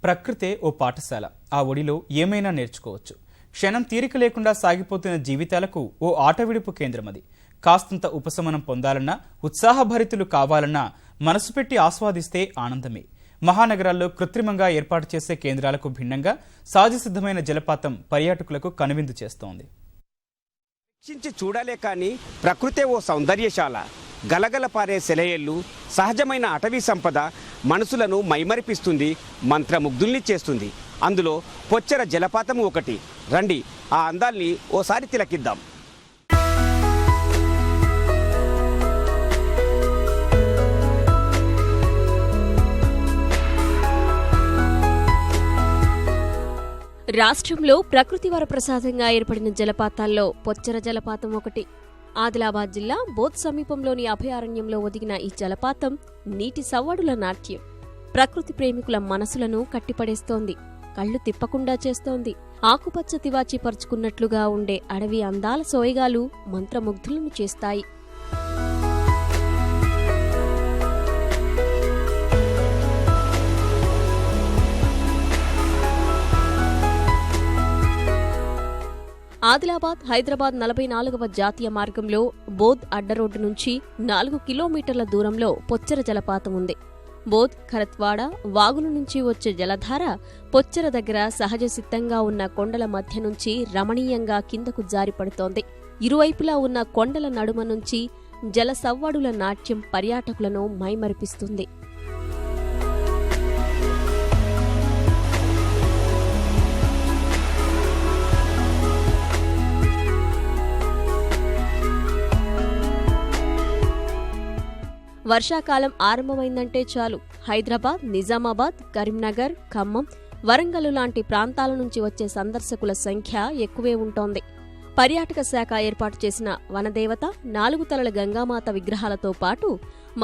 ప్రకృతే ఓ పాఠశాల. ఆ ఒడిలో ఏమైనా నేర్చుకోవచ్చు. క్షణం తీరిక లేకుండా సాగిపోతున్న జీవితాలకు ఓ ఆటవిడుపు కేంద్రం అది. కాస్తంత ఉపశమనం పొందాలన్నా, ఉత్సాహభరితులు కావాలన్నా మనసు పెట్టి ఆస్వాదిస్తే ఆనందమే. మహానగరాల్లో కృత్రిమంగా ఏర్పాటు చేసే కేంద్రాలకు భిన్నంగా సహజసిద్ధమైన జలపాతం పర్యాటకులకు కనువిందు చేస్తోంది. వీక్షించి చూడాలే కానీ ప్రకృతే ఓ సౌందర్యశాల. గలగల పారే సెలయేళ్ళు, సహజమైన అటవీ సంపద మనసులను మైమరిపిస్తుంది, మంత్రముగ్ధుల్ని చేస్తుంది. అందులో పొచ్చెర జలపాతం ఒకటి. రండి ఆ అందాల్ని ఓసారి తిలకిద్దాం. రాష్ట్రంలో ప్రకృతి వరప్రసాదంగా ఏర్పడిన జలపాతాల్లో పొచ్చెర జలపాతం ఒకటి. ఆదిలాబాద్ జిల్లా బోధ్ సమీపంలోని అభయారణ్యంలో ఒదిగిన ఈ జలపాతం నీటి సవ్వడుల నాట్యం. ప్రకృతి ప్రేమికుల మనసులను కట్టిపడేస్తోంది, కళ్లు తిప్పకుండా చేస్తోంది. ఆకుపచ్చ తివాచి పరుచుకున్నట్లుగా ఉండే అడవి అందాల సోయగాలు మంత్రముగ్ధులను చేస్తాయి. ఆదిలాబాద్ హైదరాబాద్ 44వ జాతీయ మార్గంలో బోధ్ అడ్డరోడ్డు నుంచి 4 కిలోమీటర్ల దూరంలో పొచ్చెర జలపాతం ఉంది. బోధ్ ఖరత్వాడ వాగుల నుంచి వచ్చే జలధార పొచ్చెర దగ్గర సహజ సిద్ధంగా ఉన్న కొండల మధ్య నుంచి రమణీయంగా కిందకు జారిపడుతోంది. ఇరువైపులా ఉన్న కొండల నడుమ నుంచి జల సవ్వడుల నాట్యం పర్యాటకులను మైమరిపిస్తుంది. వర్షాకాలం ఆరంభమైందంటే చాలు హైదరాబాద్, నిజామాబాద్, కరీంనగర్, ఖమ్మం, వరంగల్ లాంటి ప్రాంతాల నుంచి వచ్చే సందర్శకుల సంఖ్య ఎక్కువే ఉంటోంది. పర్యాటక శాఖ ఏర్పాటు చేసిన వనదేవత, 4 తలల గంగామాత విగ్రహాలతో పాటు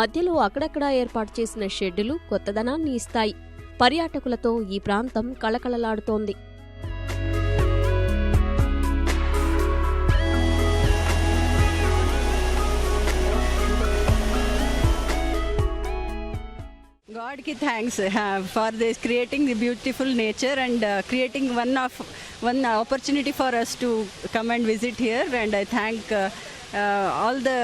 మధ్యలో అక్కడక్కడా ఏర్పాటు చేసిన షెడ్డులు కొత్తదనాన్ని ఇస్తాయి. పర్యాటకులతో ఈ ప్రాంతం కళకళలాడుతోంది. God ki thanks for this creating the beautiful nature and creating one opportunity for us to come and visit here, and I thank all the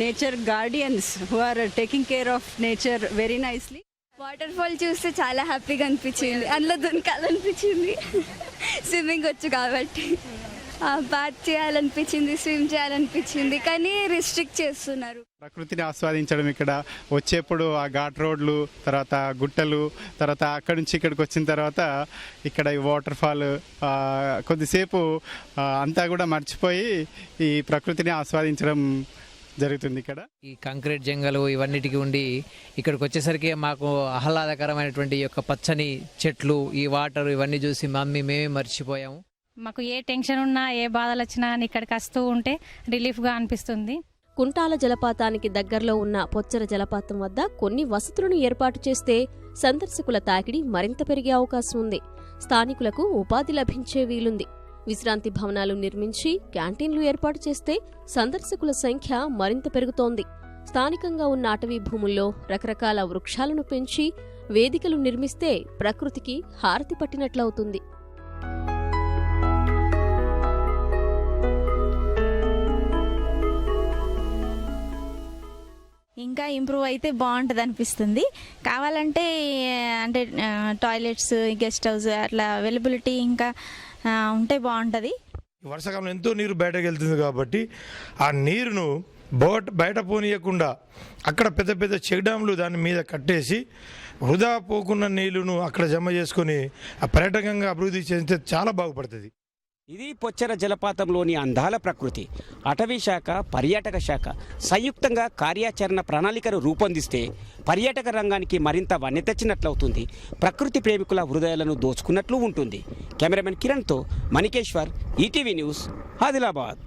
nature guardians who are taking care of nature very nicely. Water fall చూస్తే చాలా హ్యాపీగా అనిపించింది, అందులో దునకాలనిపించింది. Swimming వచ్చు కాబట్టి bath చేయాలనిపించింది, swim చేయాలనిపించింది, కానీ restrict చేస్తున్నారు. ప్రకృతిని ఆస్వాదించడం, ఇక్కడ వచ్చేప్పుడు ఆ ఘాట్ రోడ్లు, తర్వాత గుట్టలు, తర్వాత అక్కడి నుంచి ఇక్కడికి వచ్చిన తర్వాత ఇక్కడ ఈ వాటర్ ఫాల్ కొద్దిసేపు అంతా కూడా మర్చిపోయి ఈ ప్రకృతిని ఆస్వాదించడం జరుగుతుంది. ఇక్కడ ఈ కంక్రీట్ జంగలు ఇవన్నిటికి ఉండి ఇక్కడికి వచ్చేసరికి మాకు ఆహ్లాదకరమైనటువంటి యొక్క పచ్చని చెట్లు, ఈ వాటర్ ఇవన్నీ చూసి మేమే మర్చిపోయాము. మాకు ఏ టెన్షన్ ఉన్నా, ఏ బాధలు వచ్చినా ఇక్కడికి వస్తూ ఉంటే రిలీఫ్గా అనిపిస్తుంది. కుంటాల జలపాతానికి దగ్గరలో ఉన్న పొచ్చెర జలపాతం వద్ద కొన్ని వసతులను ఏర్పాటు చేస్తే సందర్శకుల తాకిడి మరింత పెరిగే అవకాశం ఉంది. స్థానికులకు ఉపాధి లభించే వీలుంది. విశ్రాంతి భవనాలు నిర్మించి క్యాంటీన్లు ఏర్పాటు చేస్తే సందర్శకుల సంఖ్య మరింత పెరుగుతోంది. స్థానికంగా ఉన్న అటవీ భూముల్లో రకరకాల వృక్షాలను పెంచి వేదికలు నిర్మిస్తే ప్రకృతికి హారతి పట్టినట్లవుతుంది. ఇంకా ఇంప్రూవ్ అయితే బాగుంటుంది అనిపిస్తుంది. కావాలంటే అంటే టాయిలెట్స్, గెస్ట్ హౌస్ అట్లా అవైలబిలిటీ ఇంకా ఉంటే బాగుంటుంది. వర్షాకాలం ఎంతో నీరు బయటకు వెళ్తుంది కాబట్టి ఆ నీరును బయట పోనీయకుండా అక్కడ పెద్ద పెద్ద చెక్ డ్యామ్లు దాని మీద కట్టేసి వృధా పోకున్న నీళ్లను అక్కడ జమ చేసుకొని ఆ పర్యాటకంగా అభివృద్ధి చేస్తే చాలా బాగుపడుతుంది. ఇది పొచ్చెర జలపాతంలోని అందాల ప్రకృతి. అటవీ శాఖ, పర్యాటక శాఖ సంయుక్తంగా కార్యాచరణ ప్రణాళికను రూపొందిస్తే పర్యాటక రంగానికి మరింత వన్నె తెచ్చినట్లవుతుంది. ప్రకృతి ప్రేమికుల హృదయాలను దోచుకున్నట్లు ఉంటుంది. కెమెరామెన్ కిరణ్తో మణికేశ్వర్, ఈటీవీ న్యూస్, ఆదిలాబాద్.